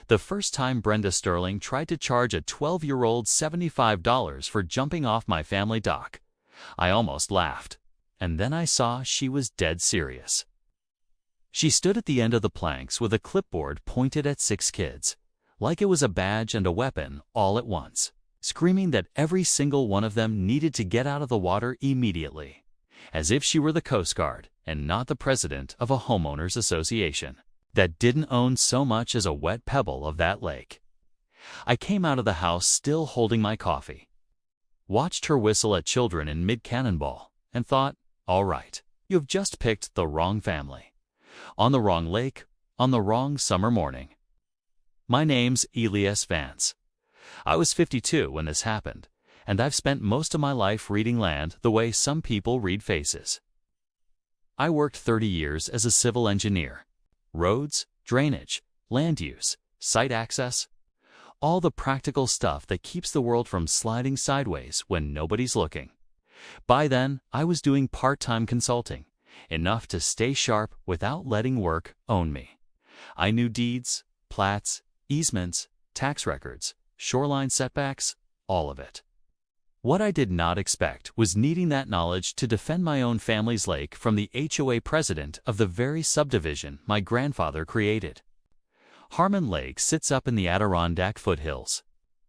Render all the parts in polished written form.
The first time Brenda Sterling tried to charge a 12-year-old $75 for jumping off my family dock, I almost laughed, and then I saw she was dead serious. She stood at the end of the planks with a clipboard pointed at 6 kids, like it was a badge and a weapon all at once, screaming that every single one of them needed to get out of the water immediately, as if she were the Coast Guard and not the president of a homeowners association that didn't own so much as a wet pebble of that lake. I came out of the house still holding my coffee, watched her whistle at children in mid-cannonball, and thought, all right, you have just picked the wrong family, on the wrong lake, on the wrong summer morning. My name's Elias Vance. I was 52 when this happened, and I've spent most of my life reading land the way some people read faces. I worked 30 years as a civil engineer. Roads, drainage, land use, site access, all the practical stuff that keeps the world from sliding sideways when nobody's looking. By then, I was doing part-time consulting, enough to stay sharp without letting work own me. I knew deeds, plats, easements, tax records, shoreline setbacks, all of it. What I did not expect was needing that knowledge to defend my own family's lake from the HOA president of the very subdivision my grandfather created. Harmon Lake sits up in the Adirondack foothills,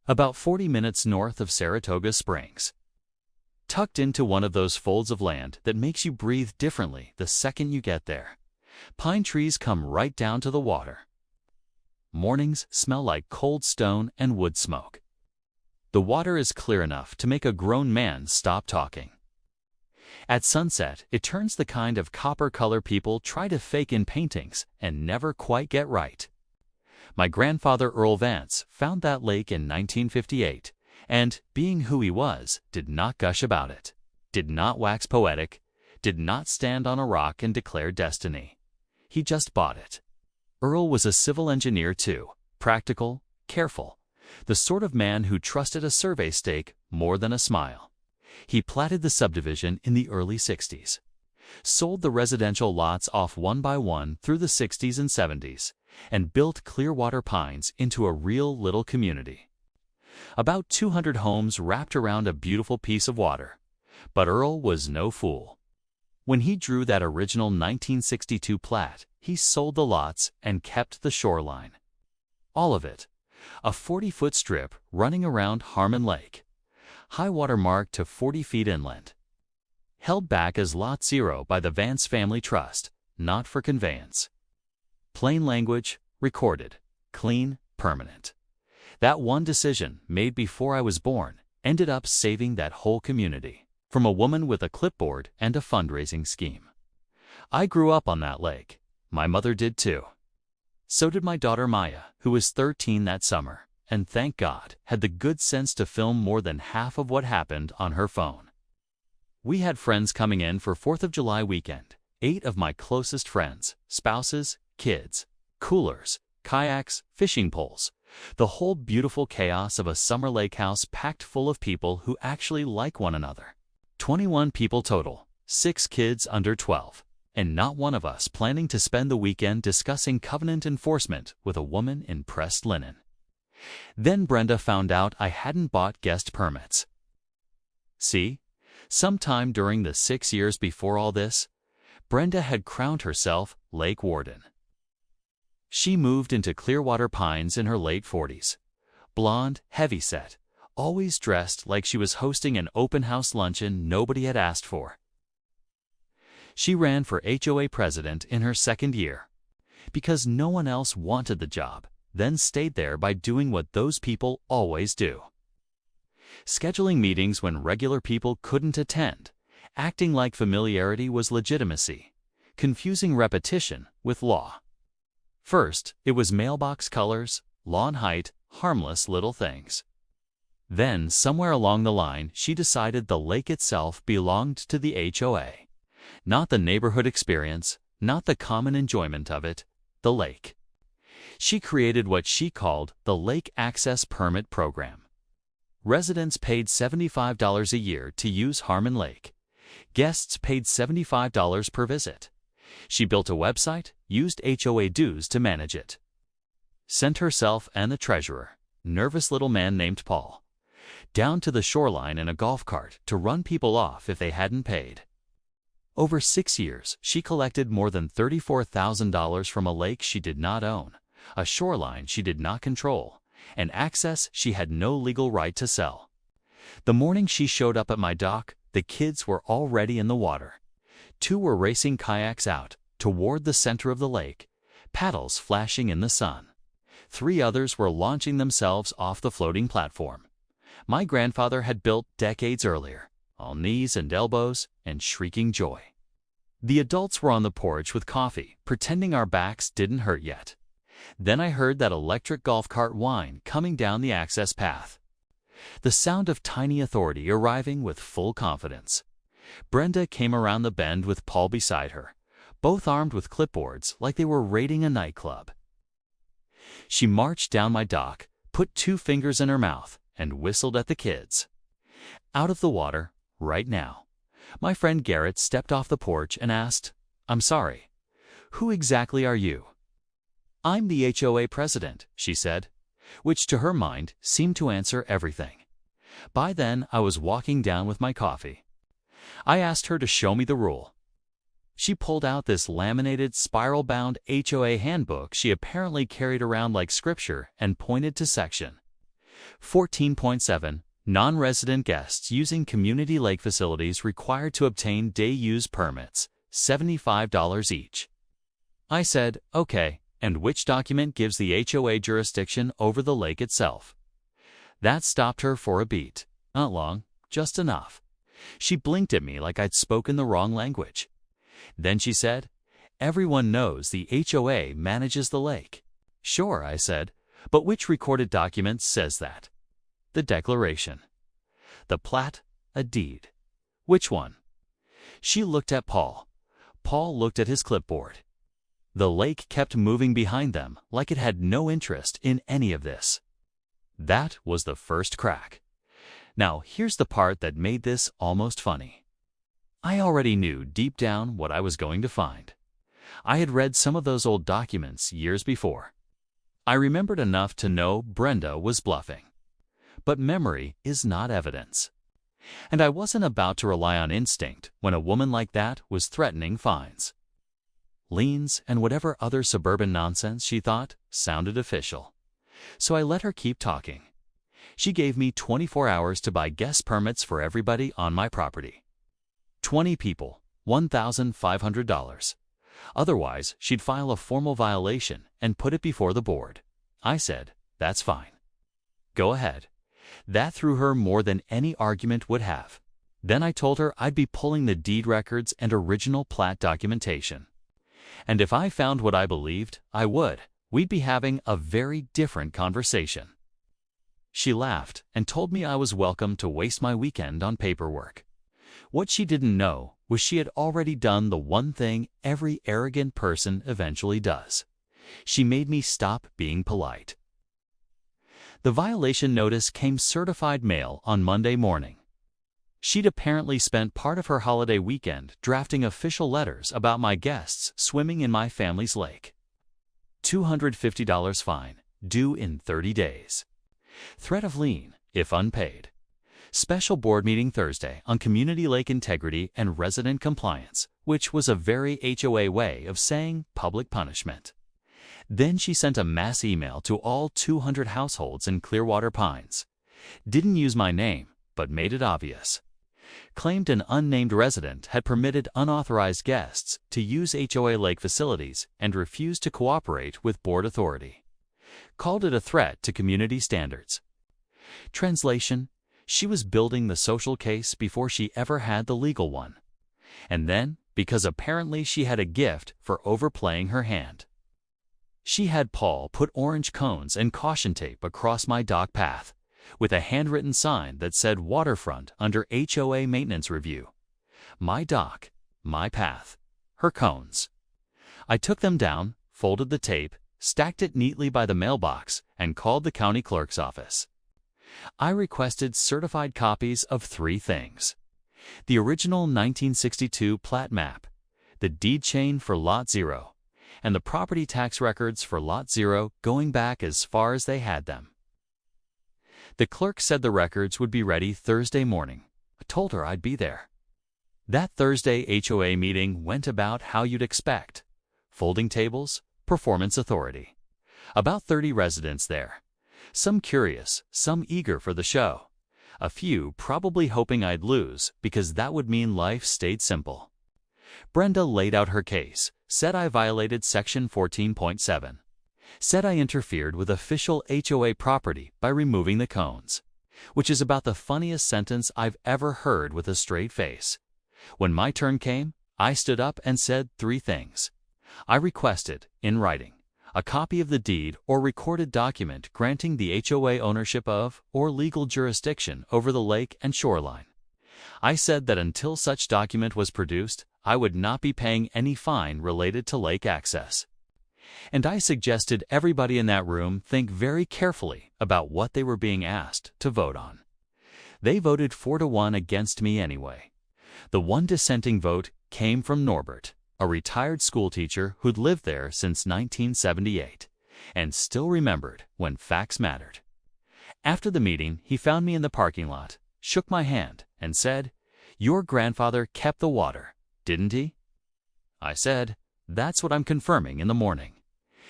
about 40 minutes north of Saratoga Springs, tucked into one of those folds of land that makes you breathe differently the second you get there. Pine trees come right down to the water. Mornings smell like cold stone and wood smoke. The water is clear enough to make a grown man stop talking. At sunset, it turns the kind of copper color people try to fake in paintings and never quite get right. My grandfather Earl Vance found that lake in 1958, and, being who he was, did not gush about it, did not wax poetic, did not stand on a rock and declare destiny. He just bought it. Earl was a civil engineer too, practical, careful, the sort of man who trusted a survey stake more than a smile. He platted the subdivision in the early 60s, sold the residential lots off one by one through the 60s and 70s, and built Clearwater Pines into a real little community. About 200 homes wrapped around a beautiful piece of water. But Earl was no fool. When he drew that original 1962 plat, he sold the lots and kept the shoreline. All of it. A 40-foot strip running around Harmon Lake, high water mark to 40 feet inland. Held back as Lot 0 by the Vance Family Trust, not for conveyance. Plain language, recorded, clean, permanent. That one decision, made before I was born, ended up saving that whole community from a woman with a clipboard and a fundraising scheme. I grew up on that lake. My mother did too. So did my daughter Maya, who was 13 that summer, and thank God, had the good sense to film more than half of what happened on her phone. We had friends coming in for 4th of July weekend, 8 of my closest friends, spouses, kids, coolers, kayaks, fishing poles, the whole beautiful chaos of a summer lake house packed full of people who actually like one another. 21 people total, 6 kids under 12. And not one of us planning to spend the weekend discussing covenant enforcement with a woman in pressed linen. Then Brenda found out I hadn't bought guest permits. See, sometime during the 6 years before all this, Brenda had crowned herself Lake Warden. She moved into Clearwater Pines in her late 40s, blonde, heavyset, always dressed like she was hosting an open house luncheon nobody had asked for. She ran for HOA president in her 2nd year, because no one else wanted the job, then stayed there by doing what those people always do. Scheduling meetings when regular people couldn't attend, acting like familiarity was legitimacy, confusing repetition with law. First, it was mailbox colors, lawn height, harmless little things. Then, somewhere along the line, she decided the lake itself belonged to the HOA. Not the neighborhood experience, not the common enjoyment of it, the lake. She created what she called the Lake Access Permit Program. Residents paid $75 a year to use Harmon Lake. Guests paid $75 per visit. She built a website, used HOA dues to manage it. sent herself and the treasurer, nervous little man named Paul, down to the shoreline in a golf cart to run people off if they hadn't paid. Over 6 years, she collected more than $34,000 from a lake she did not own, a shoreline she did not control, and access she had no legal right to sell. The morning she showed up at my dock, the kids were already in the water. 2 were racing kayaks out toward the center of the lake, paddles flashing in the sun. 3 others were launching themselves off the floating platform my grandfather had built decades earlier, all knees and elbows and shrieking joy. The adults were on the porch with coffee, pretending our backs didn't hurt yet. Then I heard that electric golf cart whine coming down the access path. The sound of tiny authority arriving with full confidence. Brenda came around the bend with Paul beside her, both armed with clipboards like they were raiding a nightclub. She marched down my dock, put 2 fingers in her mouth, and whistled at the kids. Out of the water, right now, my friend Garrett stepped off the porch and asked, "I'm sorry, who exactly are you?" "I'm the HOA president," she said, which to her mind seemed to answer everything. By then, I was walking down with my coffee. I asked her to show me the rule. She pulled out this laminated, spiral-bound HOA handbook she apparently carried around like scripture and pointed to section 14.7, non-resident guests using community lake facilities required to obtain day-use permits, $75 each. I said, "Okay, and which document gives the HOA jurisdiction over the lake itself?" That stopped her for a beat. Not long, just enough. She blinked at me like I'd spoken the wrong language. Then she said, "Everyone knows the HOA manages the lake." "Sure," I said, "but which recorded document says that?" "The declaration." "The plat, a deed. Which one?" She looked at Paul. Paul looked at his clipboard. The lake kept moving behind them like it had no interest in any of this. That was the first crack. Now, here's the part that made this almost funny. I already knew deep down what I was going to find. I had read some of those old documents years before. I remembered enough to know Brenda was bluffing. But memory is not evidence. And I wasn't about to rely on instinct when a woman like that was threatening fines. Liens and whatever other suburban nonsense she thought sounded official. So I let her keep talking. She gave me 24 hours to buy guest permits for everybody on my property. 20 people, $1,500. Otherwise, she'd file a formal violation and put it before the board. I said, "That's fine. Go ahead." That threw her more than any argument would have. Then I told her I'd be pulling the deed records and original plat documentation. And if I found what I believed I would, we'd be having a very different conversation. She laughed and told me I was welcome to waste my weekend on paperwork. What she didn't know was she had already done the one thing every arrogant person eventually does. She made me stop being polite. The violation notice came certified mail on Monday morning. She'd apparently spent part of her holiday weekend drafting official letters about my guests swimming in my family's lake. $250 fine, due in 30 days. Threat of lien, if unpaid. Special board meeting Thursday on community lake integrity and resident compliance, which was a very HOA way of saying public punishment. Then she sent a mass email to all 200 households in Clearwater Pines. Didn't use my name, but made it obvious. Claimed an unnamed resident had permitted unauthorized guests to use HOA lake facilities and refused to cooperate with board authority. Called it a threat to community standards. Translation: she was building the social case before she ever had the legal one. And then, because apparently she had a gift for overplaying her hand, she had Paul put orange cones and caution tape across my dock path, with a handwritten sign that said waterfront under HOA maintenance review. My dock, my path, her cones. I took them down, folded the tape, stacked it neatly by the mailbox, and called the county clerk's office. I requested certified copies of 3 things: the original 1962 plat map, the deed chain for Lot 0, and the property tax records for Lot 0 going back as far as they had them. The clerk said the records would be ready Thursday morning. I told her I'd be there. That Thursday HOA meeting went about how you'd expect. Folding tables, performance authority. About 30 residents there. Some curious, some eager for the show. A few probably hoping I'd lose because that would mean life stayed simple. Brenda laid out her case, said I violated Section 14.7. Said I interfered with official HOA property by removing the cones, which is about the funniest sentence I've ever heard with a straight face. When my turn came, I stood up and said 3 things. I requested, in writing, a copy of the deed or recorded document granting the HOA ownership of or legal jurisdiction over the lake and shoreline. I said that until such document was produced, I would not be paying any fine related to lake access. And I suggested everybody in that room think very carefully about what they were being asked to vote on. They voted 4-1 against me anyway. The one dissenting vote came from Norbert, a retired schoolteacher who'd lived there since 1978 and still remembered when facts mattered. After the meeting, he found me in the parking lot, shook my hand, and said, "Your grandfather kept the water, didn't he?" I said, "That's what I'm confirming in the morning."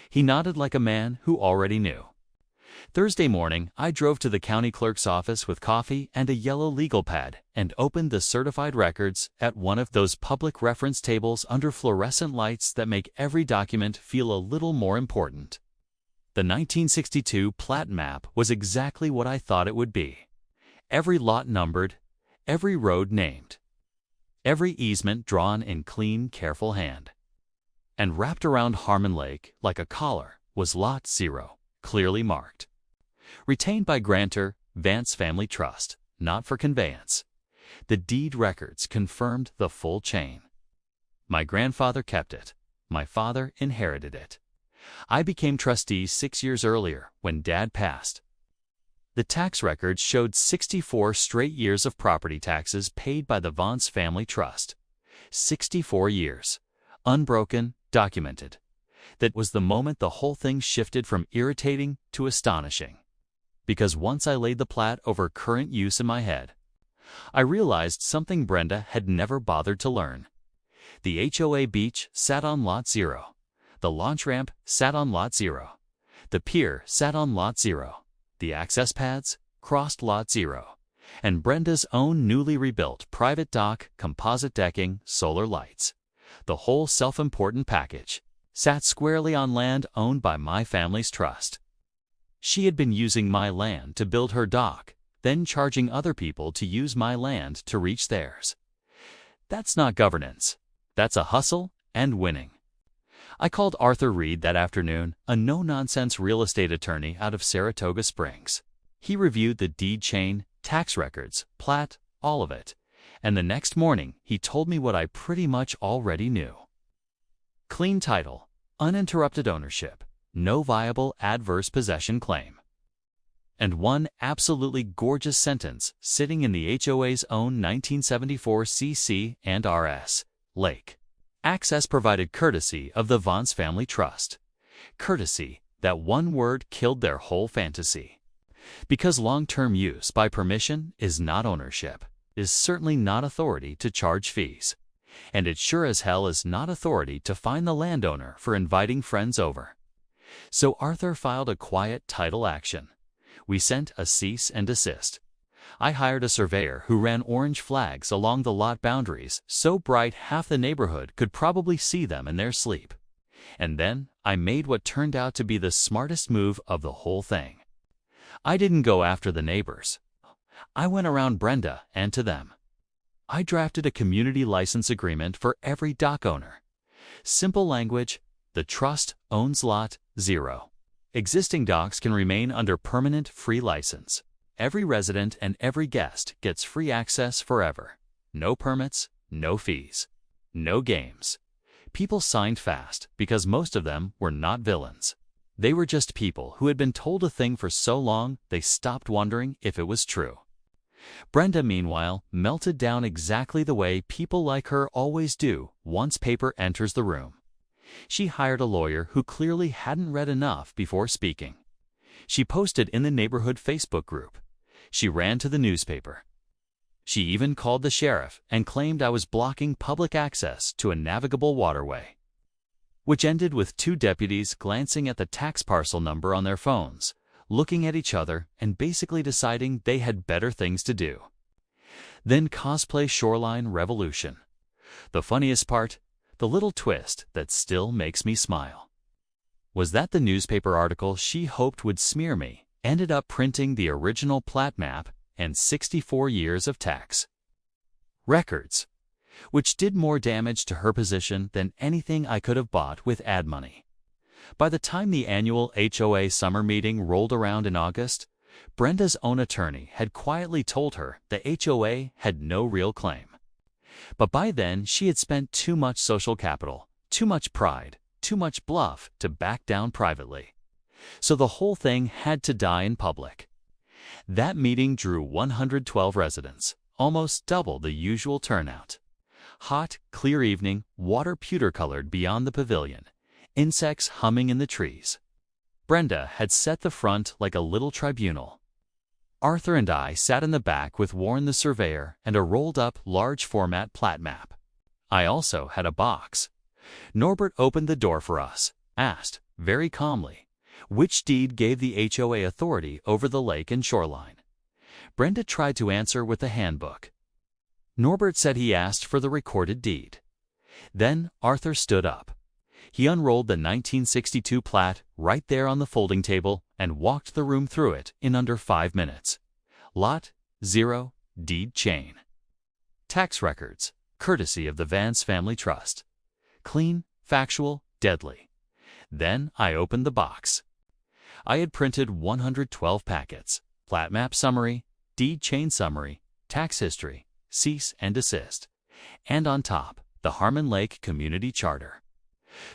He nodded like a man who already knew. Thursday morning, I drove to the county clerk's office with coffee and a yellow legal pad and opened the certified records at one of those public reference tables under fluorescent lights that make every document feel a little more important. The 1962 plat map was exactly what I thought it would be. Every lot numbered, every road named, every easement drawn in clean, careful hand. And wrapped around Harmon Lake like a collar was Lot 0, clearly marked. Retained by grantor, Vance Family Trust, not for conveyance. The deed records confirmed the full chain. My grandfather kept it. My father inherited it. I became trustee 6 years earlier when Dad passed. The tax records showed 64 straight years of property taxes paid by the Vance Family Trust. 64 years. Unbroken, documented. That was the moment the whole thing shifted from irritating to astonishing. Because once I laid the plat over current use in my head, I realized something Brenda had never bothered to learn. The HOA beach sat on Lot 0. The launch ramp sat on Lot 0. The pier sat on Lot 0. The access pads crossed Lot 0. And Brenda's own newly rebuilt private dock, composite decking, solar lights, the whole self-important package, sat squarely on land owned by my family's trust. She had been using my land to build her dock, then charging other people to use my land to reach theirs. That's not governance. That's a hustle and winning. I called Arthur Reed that afternoon, a no-nonsense real estate attorney out of Saratoga Springs. He reviewed the deed chain, tax records, plat, all of it. And the next morning, he told me what I pretty much already knew. Clean title, uninterrupted ownership, no viable adverse possession claim. And one absolutely gorgeous sentence sitting in the HOA's own 1974 CC and RS, Lake. Access provided courtesy of the Vance Family Trust. Courtesy, that one word killed their whole fantasy. Because long-term use by permission is not ownership, is certainly not authority to charge fees. And it sure as hell is not authority to fine the landowner for inviting friends over. So Arthur filed a quiet title action. We sent a cease and desist. I hired a surveyor who ran orange flags along the lot boundaries so bright half the neighborhood could probably see them in their sleep. And then I made what turned out to be the smartest move of the whole thing. I didn't go after the neighbors. I went around Brenda and to them. I drafted a community license agreement for every dock owner. Simple language, the trust owns Lot 0. Existing docks can remain under permanent free license. Every resident and every guest gets free access forever. No permits, no fees, no games. People signed fast because most of them were not villains. They were just people who had been told a thing for so long they stopped wondering if it was true. Brenda, meanwhile, melted down exactly the way people like her always do once paper enters the room. She hired a lawyer who clearly hadn't read enough before speaking. She posted in the neighborhood Facebook group. She ran to the newspaper. She even called the sheriff and claimed I was blocking public access to a navigable waterway, which ended with two deputies glancing at the tax parcel number on their phones, looking at each other and basically deciding they had better things to do. Then cosplay shoreline revolution. The funniest part, the little twist that still makes me smile, was that the newspaper article she hoped would smear me ended up printing the original plat map and 64 years of tax records, which did more damage to her position than anything I could have bought with ad money. By the time the annual HOA summer meeting rolled around in August, Brenda's own attorney had quietly told her the HOA had no real claim. But by then, she had spent too much social capital, too much pride, too much bluff to back down privately. So the whole thing had to die in public. That meeting drew 112 residents, almost double the usual turnout. Hot, clear evening, water pewter-colored beyond the pavilion, insects humming in the trees. Brenda had set the front like a little tribunal. Arthur and I sat in the back with Warren the surveyor and a rolled-up large-format plat map. I also had a box. Norbert opened the door for us, asked, very calmly, which deed gave the HOA authority over the lake and shoreline. Brenda tried to answer with the handbook. Norbert said he asked for the recorded deed. Then Arthur stood up. He unrolled the 1962 plat right there on the folding table and walked the room through it in under 5 minutes. Lot 0, deed chain. Tax records, courtesy of the Vance Family Trust. Clean, factual, deadly. Then I opened the box. I had printed 112 packets, plat map summary, deed chain summary, tax history, cease and desist, and on top, the Harmon Lake Community Charter.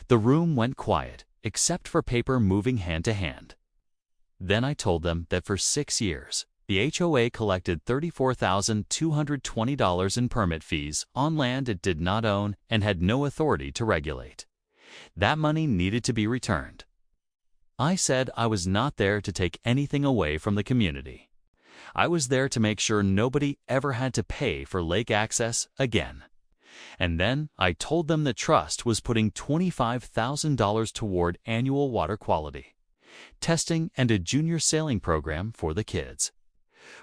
The room went quiet, except for paper moving hand to hand. Then I told them that for 6 years, the HOA collected $34,220 in permit fees on land it did not own and had no authority to regulate. That money needed to be returned. I said I was not there to take anything away from the community. I was there to make sure nobody ever had to pay for lake access again. And then I told them the trust was putting $25,000 toward annual water quality, testing, and a junior sailing program for the kids.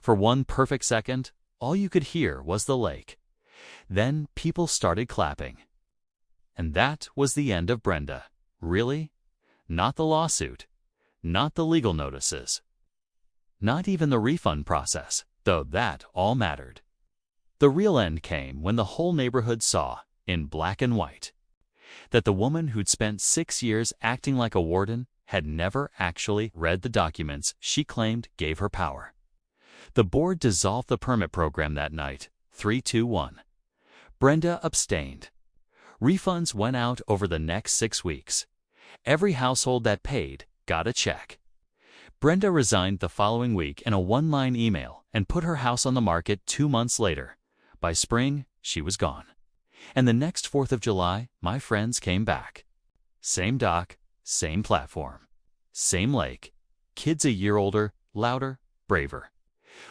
For one perfect second, all you could hear was the lake. Then people started clapping. And that was the end of Brenda. Really? Not the lawsuit. Not the legal notices. Not even the refund process, though that all mattered. The real end came when the whole neighborhood saw, in black and white, that the woman who'd spent 6 years acting like a warden had never actually read the documents she claimed gave her power. The board dissolved the permit program that night, 3-2-1. Brenda abstained. Refunds went out over the next 6 weeks. Every household that paid got a check. Brenda resigned the following week in a one-line email and put her house on the market 2 months later. By spring, she was gone. And the next 4th of July, my friends came back. Same dock, same platform, same lake, kids a year older, louder, braver.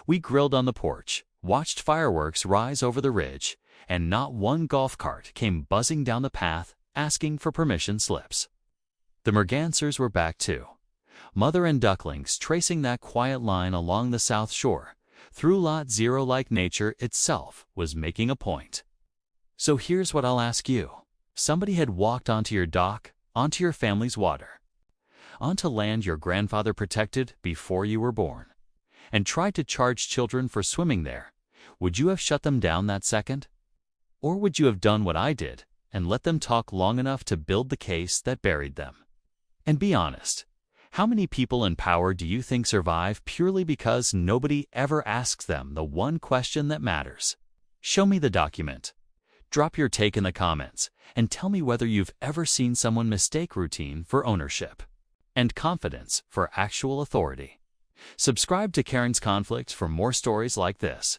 We grilled on the porch, watched fireworks rise over the ridge, and not one golf cart came buzzing down the path asking for permission slips. The mergansers were back too. Mother and ducklings tracing that quiet line along the south shore, through Lot 0 like nature itself was making a point. So here's what I'll ask you. Somebody had walked onto your dock, onto your family's water, onto land your grandfather protected before you were born, and tried to charge children for swimming there. Would you have shut them down that second? Or would you have done what I did and let them talk long enough to build the case that buried them? And be honest. How many people in power do you think survive purely because nobody ever asks them the one question that matters? Show me the document. Drop your take in the comments and tell me whether you've ever seen someone mistake routine for ownership and confidence for actual authority. Subscribe to Karen's Conflict for more stories like this.